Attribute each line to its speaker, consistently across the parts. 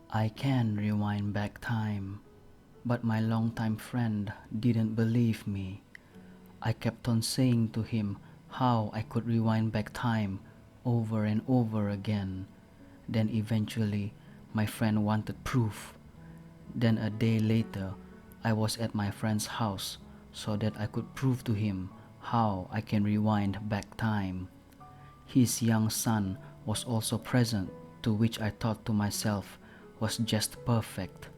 Speaker 1: I can rewind back time, but my longtime friend didn't believe me. I kept on saying to him how I could rewind back time over and over again. Then eventually, my friend wanted proof. Then a day later, I was at my friend's house so that I could prove to him how I can rewind back time. His young son was also present, to which I thought to myself was just perfect.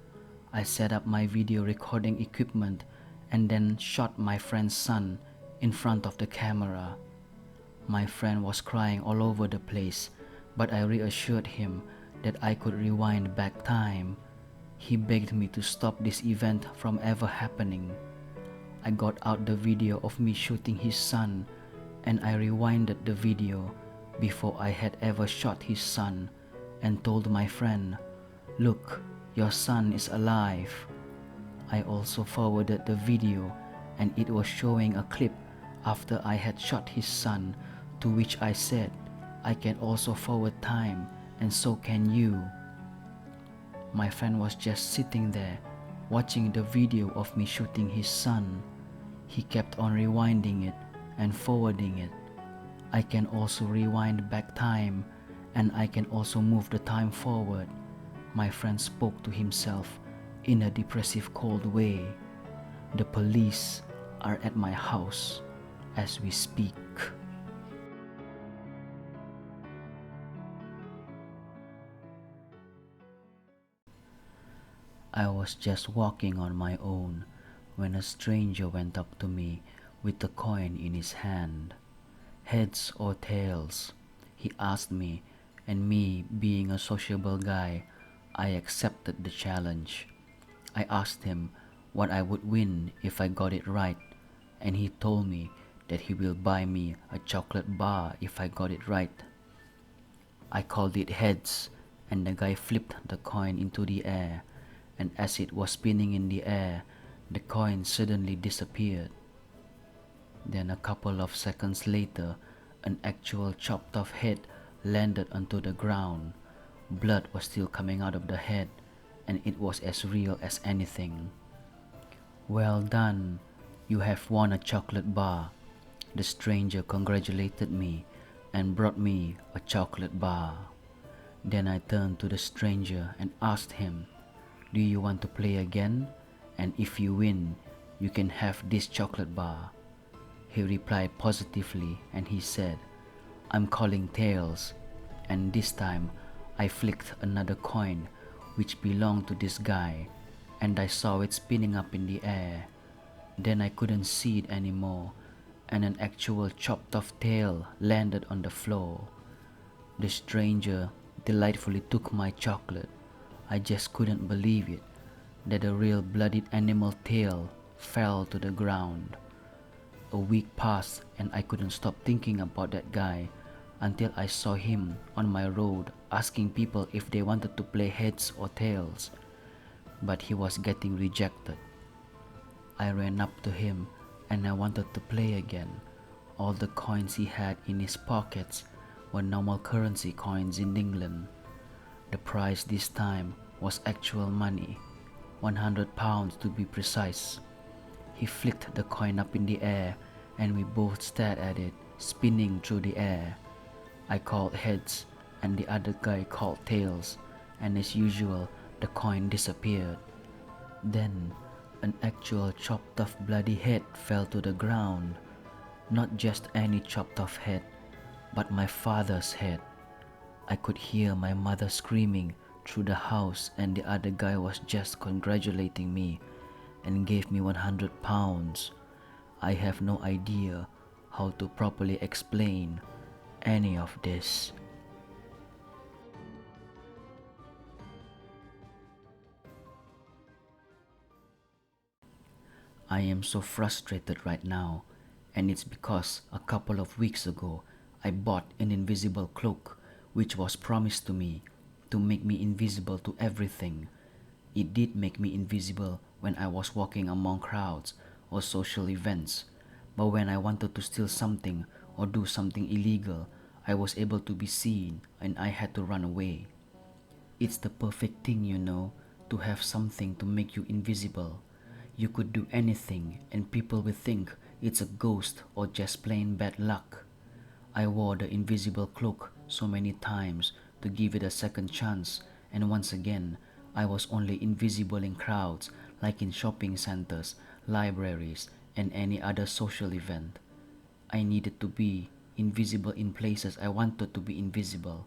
Speaker 1: I set up my video recording equipment and then shot my friend's son in front of the camera. My friend was crying all over the place, but I reassured him that I could rewind back time. He begged me to stop this event from ever happening. I got out the video of me shooting his son, and I rewinded the video before I had ever shot his son and told my friend, "Look, your son is alive." I also forwarded the video, and it was showing a clip after I had shot his son, to which I said, "I can also forward time, and so can you." My friend was just sitting there, watching the video of me shooting his son. He kept on rewinding it and forwarding it. I can also rewind back time, and I can also move the time forward. My friend spoke to himself in a depressive, cold way. The police are at my house as we speak. I was just walking on my own when a stranger went up to me with a coin in his hand. "Heads or tails?" he asked me, and me being a sociable guy, I accepted the challenge. I asked him what I would win if I got it right, and he told me that he will buy me a chocolate bar if I got it right. I called it heads, and the guy flipped the coin into the air, and as it was spinning in the air, the coin suddenly disappeared. Then a couple of seconds later, an actual chopped off head landed onto the ground. Blood was still coming out of the head, and it was as real as anything. "Well done, you have won a chocolate bar." The stranger congratulated me and brought me a chocolate bar. Then I turned to the stranger and asked him, "Do you want to play again? And if you win, you can have this chocolate bar." He replied positively and he said, "I'm calling tails." And this time I flicked another coin which belonged to this guy, and I saw it spinning up in the air. Then I couldn't see it anymore, and an actual chopped off tail landed on the floor. The stranger delightfully took my chocolate. I just couldn't believe it, that a real bloodied animal tail fell to the ground. A week passed and I couldn't stop thinking about that guy until I saw him on my road asking people if they wanted to play heads or tails, but he was getting rejected. I ran up to him and I wanted to play again. All the coins he had in his pockets were normal currency coins in England. The price this time was actual money, £100 to be precise. He flicked the coin up in the air and we both stared at it, spinning through the air. I called heads and the other guy called tails, and as usual, the coin disappeared. Then, an actual chopped off bloody head fell to the ground. Not just any chopped off head, but my father's head. I could hear my mother screaming through the house, and the other guy was just congratulating me and gave me £100. I have no idea how to properly explain any of this. I am so frustrated right now, and it's because a couple of weeks ago I bought an invisible cloak which was promised to me to make me invisible to everything. It did make me invisible when I was walking among crowds or social events, but when I wanted to steal something or do something illegal, I was able to be seen and I had to run away. It's the perfect thing, to have something to make you invisible. You could do anything and people will think it's a ghost or just plain bad luck. I wore the invisible cloak so many times to give it a second chance, and once again, I was only invisible in crowds like in shopping centers, libraries, and any other social event. I needed to be invisible in places I wanted to be invisible,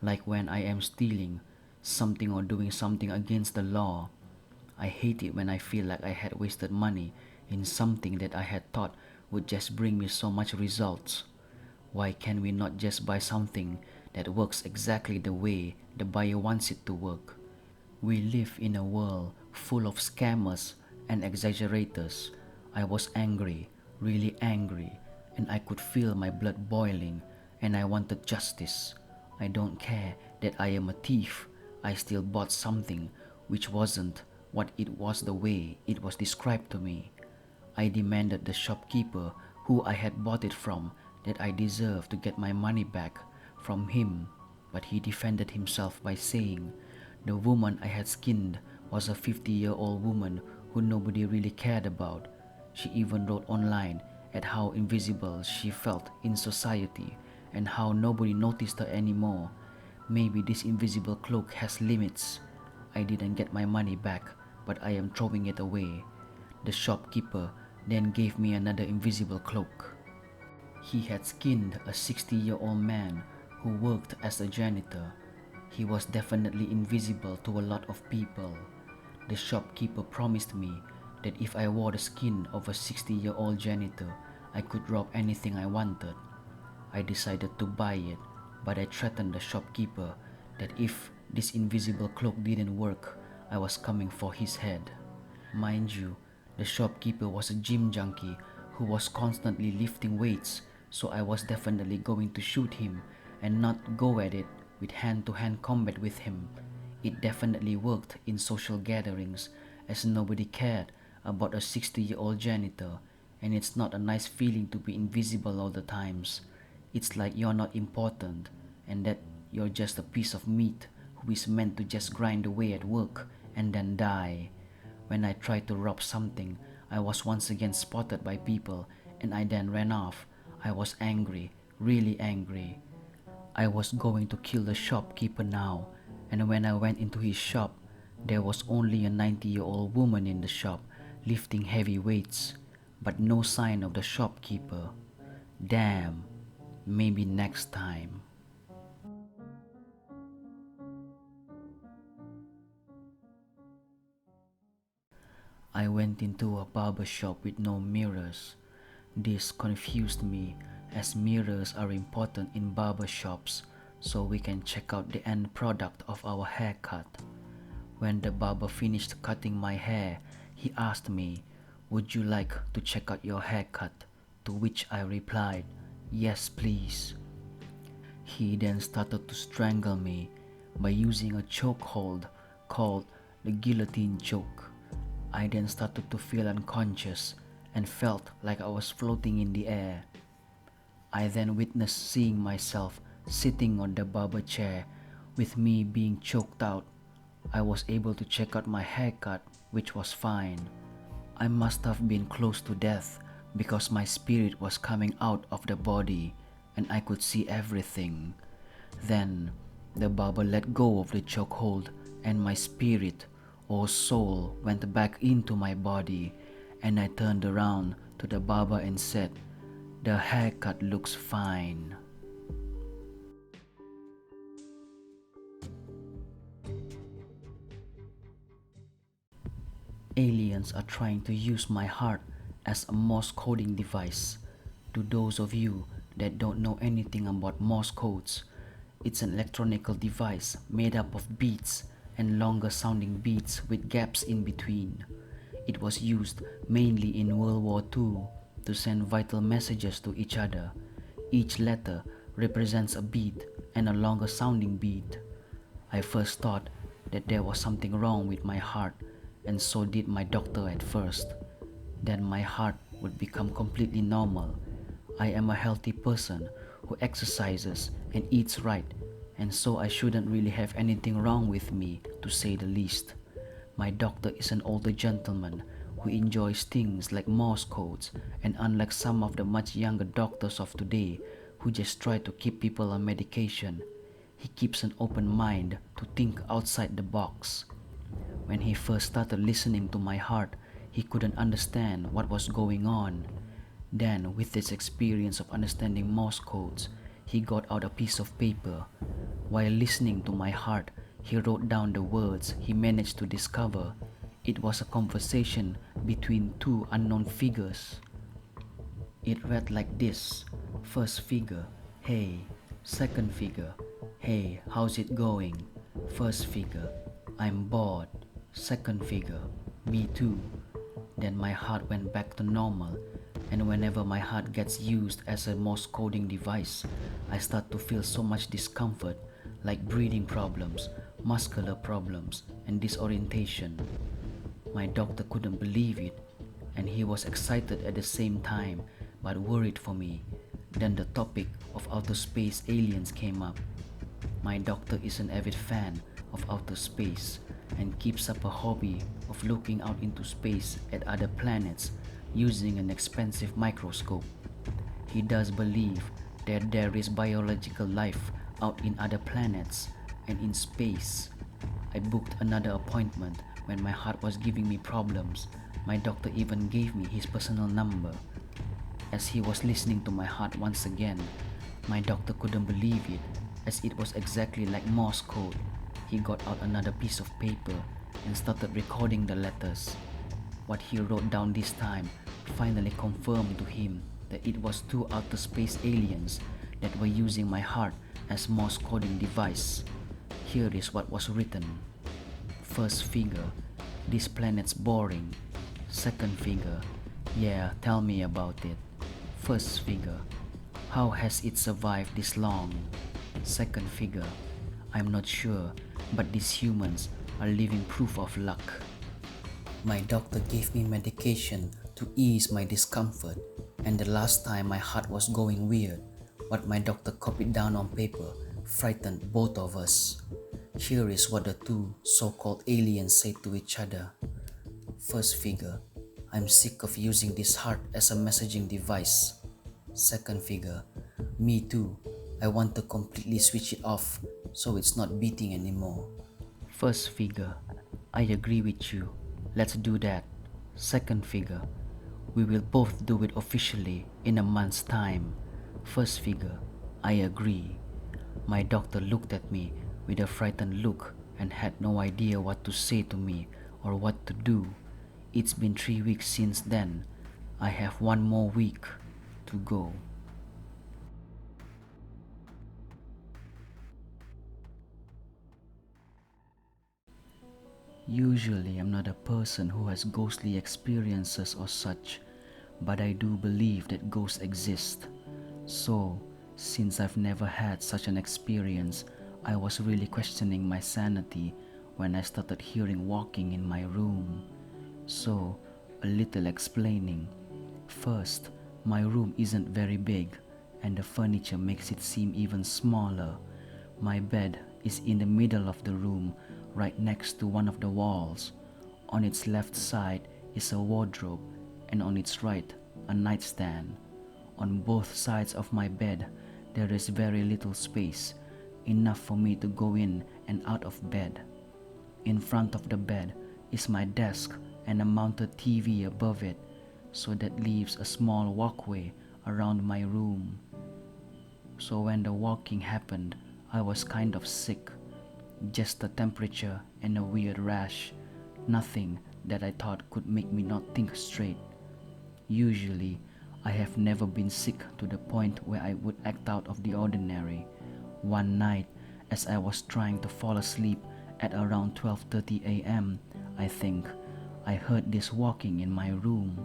Speaker 1: like when I am stealing something or doing something against the law. I hate it when I feel like I had wasted money in something that I had thought would just bring me so much results. Why can we not just buy something that works exactly the way the buyer wants it to work? We live in a world full of scammers and exaggerators. I was angry, really angry, and I could feel my blood boiling, and I wanted justice. I don't care that I am a thief. I still bought something which wasn't what it was the way it was described to me. I demanded the shopkeeper who I had bought it from that I deserved to get my money back from him, but he defended himself by saying the woman I had skinned was a 50-year-old woman who nobody really cared about. She even wrote online at how invisible she felt in society and how nobody noticed her anymore. Maybe this invisible cloak has limits. I didn't get my money back, but I am throwing it away. The shopkeeper then gave me another invisible cloak. He had skinned a 60-year-old man who worked as a janitor. He was definitely invisible to a lot of people. The shopkeeper promised me that if I wore the skin of a 60-year-old janitor, I could rob anything I wanted. I decided to buy it, but I threatened the shopkeeper that if this invisible cloak didn't work, I was coming for his head. Mind you, the shopkeeper was a gym junkie who was constantly lifting weights, so I was definitely going to shoot him and not go at it with hand-to-hand combat with him. It definitely worked in social gatherings as nobody cared about a 60-year-old janitor, and it's not a nice feeling to be invisible all the times. It's like you're not important and that you're just a piece of meat who is meant to just grind away at work and then die. When I tried to rob something, I was once again spotted by people and I then ran off. I was angry, really angry. I was going to kill the shopkeeper now, and when I went into his shop, there was only a 90-year-old woman in the shop lifting heavy weights, but no sign of the shopkeeper. Damn, maybe next time. I went into a barber shop with no mirrors. This confused me as mirrors are important in barber shops so we can check out the end product of our haircut. When the barber finished cutting my hair, he asked me, "Would you like to check out your haircut?" To which I replied, "Yes, please." He then started to strangle me by using a chokehold called the guillotine choke. I then started to feel unconscious and felt like I was floating in the air. I then witnessed seeing myself sitting on the barber chair with me being choked out. I was able to check out my haircut, which was fine. I must have been close to death because my spirit was coming out of the body and I could see everything. Then the barber let go of the chokehold and my spirit or soul went back into my body, and I turned around to the barber and said, "The haircut looks fine." Aliens are trying to use my heart as a Morse coding device. To those of you that don't know anything about Morse codes, it's an electronic device made up of beats and longer sounding beats with gaps in between. It was used mainly in World War II to send vital messages to each other. Each letter represents a beat and a longer sounding beat. I first thought that there was something wrong with my heart, and so did my doctor at first. Then my heart would become completely normal. I am a healthy person who exercises and eats right, and so I shouldn't really have anything wrong with me, to say the least. My doctor is an older gentleman who enjoys things like Morse codes, and unlike some of the much younger doctors of today who just try to keep people on medication, he keeps an open mind to think outside the box. When he first started listening to my heart, he couldn't understand what was going on. Then, with his experience of understanding Morse codes, he got out a piece of paper. While listening to my heart, he wrote down the words he managed to discover. It was a conversation between two unknown figures. It read like this: first figure, hey. Second figure, hey, how's it going? First figure, I'm bored. Second figure, me too. Then my heart went back to normal, and whenever my heart gets used as a Morse coding device, I start to feel so much discomfort, like breathing problems, muscular problems, and disorientation. My doctor couldn't believe it, and he was excited at the same time, but worried for me. Then the topic of outer space aliens came up. My doctor is an avid fan of outer space and keeps up a hobby of looking out into space at other planets using an expensive microscope. He does believe that there is biological life out in other planets and in space. I booked another appointment when my heart was giving me problems. My doctor even gave me his personal number. As he was listening to my heart once again, my doctor couldn't believe it, as it was exactly like Morse code. He got out another piece of paper and started recording the letters. What he wrote down this time finally confirmed to him that it was two outer space aliens that were using my heart as Morse coding device. Here is what was written. First figure, this planet's boring. Second figure, yeah, tell me about it. First figure, how has it survived this long? Second figure, I'm not sure, but these humans are living proof of luck. My doctor gave me medication to ease my discomfort, and the last time my heart was going weird, what my doctor copied down on paper frightened both of us. Here is what the two so-called aliens said to each other. First figure, I'm sick of using this heart as a messaging device. Second figure, me too. I want to completely switch it off so it's not beating anymore. First figure, I agree with you. Let's do that. Second figure, we will both do it officially in a month's time. First figure, I agree. My doctor looked at me with a frightened look and had no idea what to say to me or what to do. It's been 3 weeks since then. I have 1 more week to go. Usually, I'm not a person who has ghostly experiences or such, but I do believe that ghosts exist. So, since I've never had such an experience, I was really questioning my sanity when I started hearing walking in my room. So, a little explaining. First, my room isn't very big, and the furniture makes it seem even smaller. My bed is in the middle of the room, right next to one of the walls. On its left side is a wardrobe, and on its right, a nightstand. On both sides of my bed, there is very little space, enough for me to go in and out of bed. In front of the bed is my desk and a mounted TV above it, so that leaves a small walkway around my room. So when the walking happened, I was kind of sick. Just the temperature and a weird rash. Nothing that I thought could make me not think straight. Usually, I have never been sick to the point where I would act out of the ordinary. One night, as I was trying to fall asleep at around 12:30 a.m., I think, I heard this walking in my room.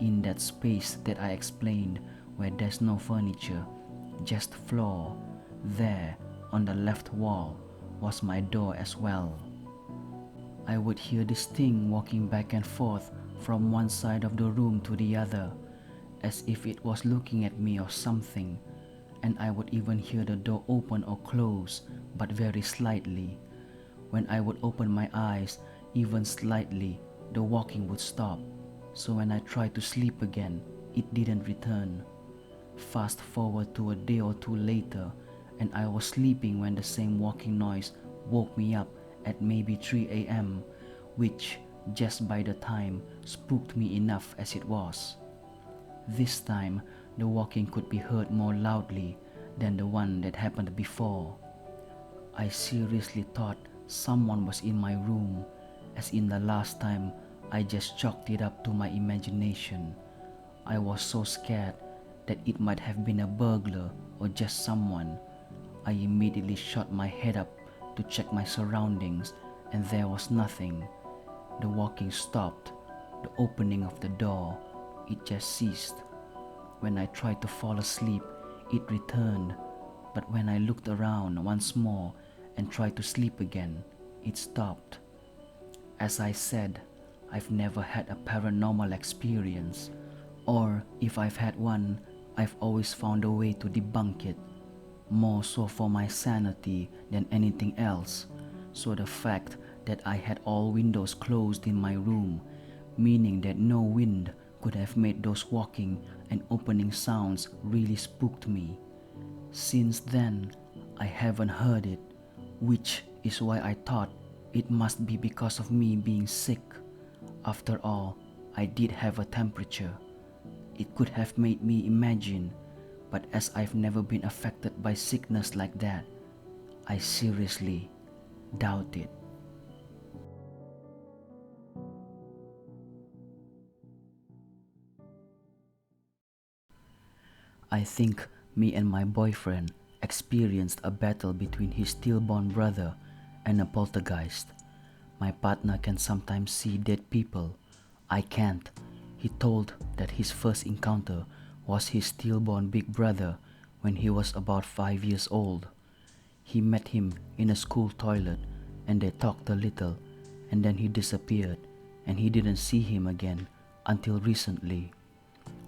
Speaker 1: In that space that I explained, where there's no furniture, just floor, there, on the left wall, was my door as well. I would hear this thing walking back and forth from one side of the room to the other, as if it was looking at me or something, and I would even hear the door open or close but very slightly. When I would open my eyes, even slightly, the walking would stop. So when I tried to sleep again, it didn't return. Fast forward to a day or two later, and I was sleeping when the same walking noise woke me up at maybe 3 a.m., which, just by the time, spooked me enough as it was. This time, the walking could be heard more loudly than the one that happened before. I seriously thought someone was in my room, as in the last time I just chalked it up to my imagination. I was so scared that it might have been a burglar or just someone. I immediately shot my head up to check my surroundings, and there was nothing. The walking stopped. The opening of the door, it just ceased. When I tried to fall asleep, it returned. But when I looked around once more and tried to sleep again, it stopped. As I said, I've never had a paranormal experience, or if I've had one, I've always found a way to debunk it, more so for my sanity than anything else. So the fact that I had all windows closed in my room, meaning that no wind could have made those walking and opening sounds, really spooked me. Since then, I haven't heard it, which is why I thought it must be because of me being sick. After all, I did have a temperature. It could have made me imagine, but as I've never been affected by sickness like that, I seriously doubt it. I think me and my boyfriend experienced a battle between his stillborn brother and a poltergeist. My partner can sometimes see dead people. I can't. He told that his first encounter was his stillborn big brother when he was about 5 years old. He met him in a school toilet and they talked a little, and then he disappeared and he didn't see him again until recently.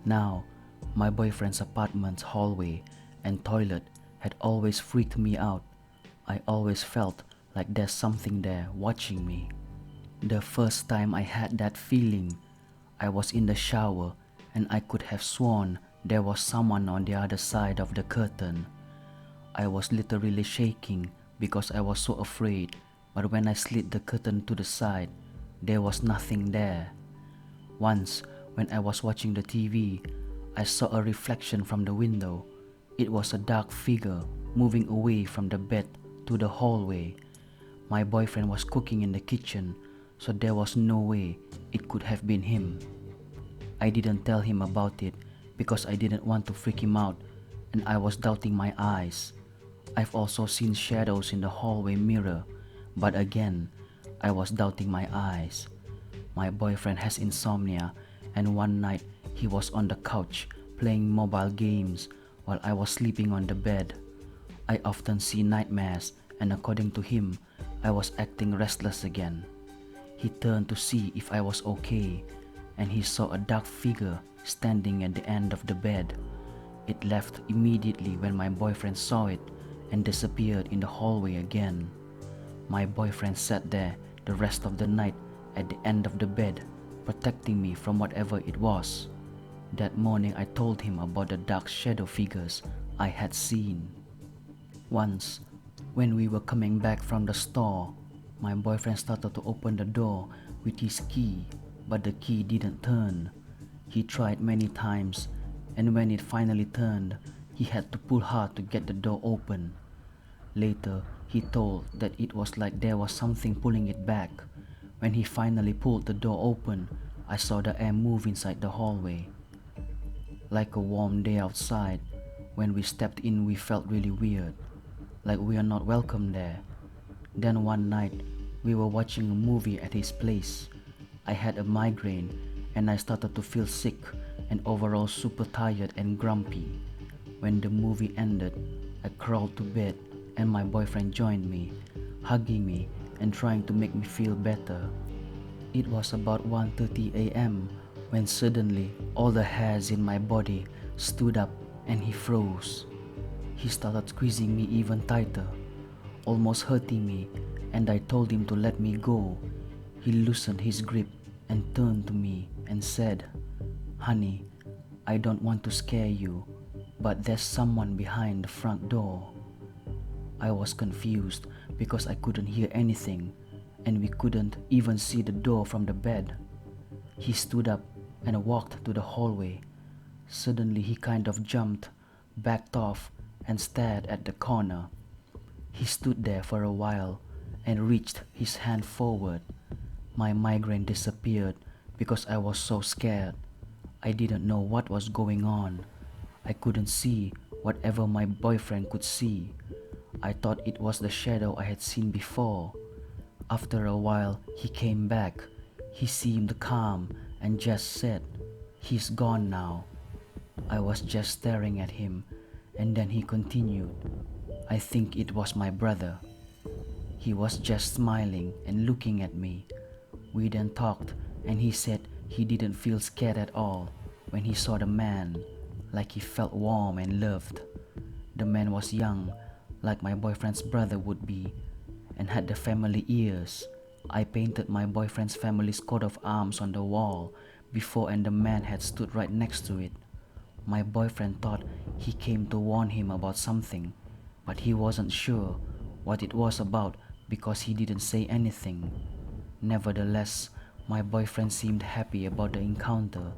Speaker 1: Now, my boyfriend's apartment's hallway and toilet had always freaked me out. I always felt like there's something there watching me. The first time I had that feeling, I was in the shower and I could have sworn there was someone on the other side of the curtain. I was literally shaking because I was so afraid, but when I slid the curtain to the side, there was nothing there. Once, when I was watching the TV, I saw a reflection from the window. It was a dark figure moving away from the bed to the hallway. My boyfriend was cooking in the kitchen, so there was no way it could have been him. I didn't tell him about it because I didn't want to freak him out, and I was doubting my eyes. I've also seen shadows in the hallway mirror, but again, I was doubting my eyes. My boyfriend has insomnia, and one night he was on the couch playing mobile games while I was sleeping on the bed. I often see nightmares, and according to him, I was acting restless again. He turned to see if I was okay, and he saw a dark figure standing at the end of the bed. It left immediately when my boyfriend saw it and disappeared in the hallway again. My boyfriend sat there the rest of the night at the end of the bed, protecting me from whatever it was. That morning I told him about the dark shadow figures I had seen. Once, when we were coming back from the store, my boyfriend started to open the door with his key, but the key didn't turn. He tried many times, and when it finally turned, he had to pull hard to get the door open. Later, he told that it was like there was something pulling it back. When he finally pulled the door open, I saw the air move inside the hallway. Like a warm day outside, when we stepped in we felt really weird, like we are not welcome there. Then one night, we were watching a movie at his place. I had a migraine and I started to feel sick and overall super tired and grumpy. When the movie ended, I crawled to bed and my boyfriend joined me, hugging me and trying to make me feel better. It was about 1:30 a.m. when suddenly all the hairs in my body stood up and he froze. He started squeezing me even tighter. almost hurting me, and I told him to let me go. He loosened his grip and turned to me and said, "Honey, I don't want to scare you, but there's someone behind the front door." I was confused because I couldn't hear anything, and we couldn't even see the door from the bed. He stood up and walked to the hallway. Suddenly he kind of jumped, backed off, and stared at the corner. He stood there for a while and reached his hand forward. My migraine disappeared because I was so scared. I didn't know what was going on. I couldn't see whatever my boyfriend could see. I thought it was the shadow I had seen before. After a while, he came back. He seemed calm and just said, "He's gone now." I was just staring at him, and then he continued, "I think it was my brother." He was just smiling and looking at me. We then talked, and he said he didn't feel scared at all when he saw the man, like he felt warm and loved. The man was young, like my boyfriend's brother would be, and had the family ears. I painted my boyfriend's family's coat of arms on the wall before, and the man had stood right next to it. My boyfriend thought he came to warn him about something, but he wasn't sure what it was about because he didn't say anything. Nevertheless, my boyfriend seemed happy about the encounter,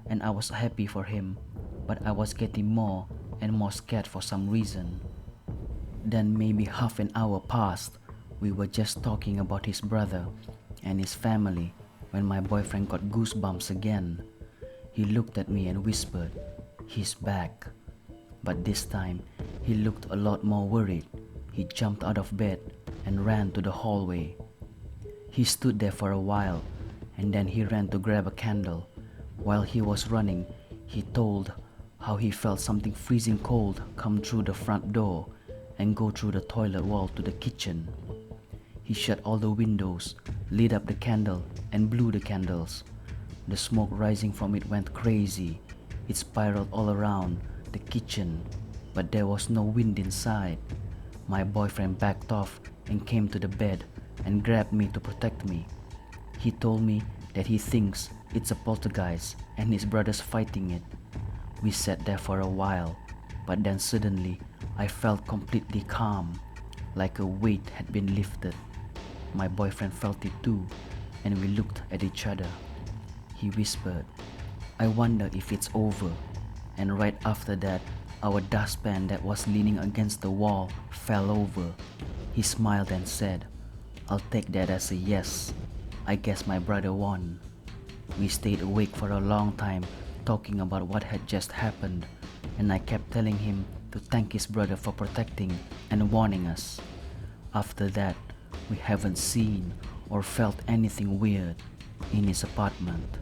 Speaker 1: and I was happy for him, but I was getting more and more scared for some reason. Then maybe half an hour passed. We were just talking about his brother and his family when my boyfriend got goosebumps again. He looked at me and whispered, "He's back." But this time, he looked a lot more worried. He jumped out of bed and ran to the hallway. He stood there for a while, and then he ran to grab a candle. While he was running, he told how he felt something freezing cold come through the front door and go through the toilet wall to the kitchen. He shut all the windows, lit up the candle, and blew the candles. The smoke rising from it went crazy. It spiraled all around the kitchen, but there was no wind inside. My boyfriend backed off and came to the bed and grabbed me to protect me. He told me that he thinks it's a poltergeist and his brother's fighting it. We sat there for a while, but then suddenly I felt completely calm, like a weight had been lifted. My boyfriend felt it too, and we looked at each other. He whispered, "I wonder if it's over." And right after that, our dustpan that was leaning against the wall fell over. He smiled and said, "I'll take that as a yes. I guess my brother won." We stayed awake for a long time talking about what had just happened, and I kept telling him to thank his brother for protecting and warning us. After that, we haven't seen or felt anything weird in his apartment.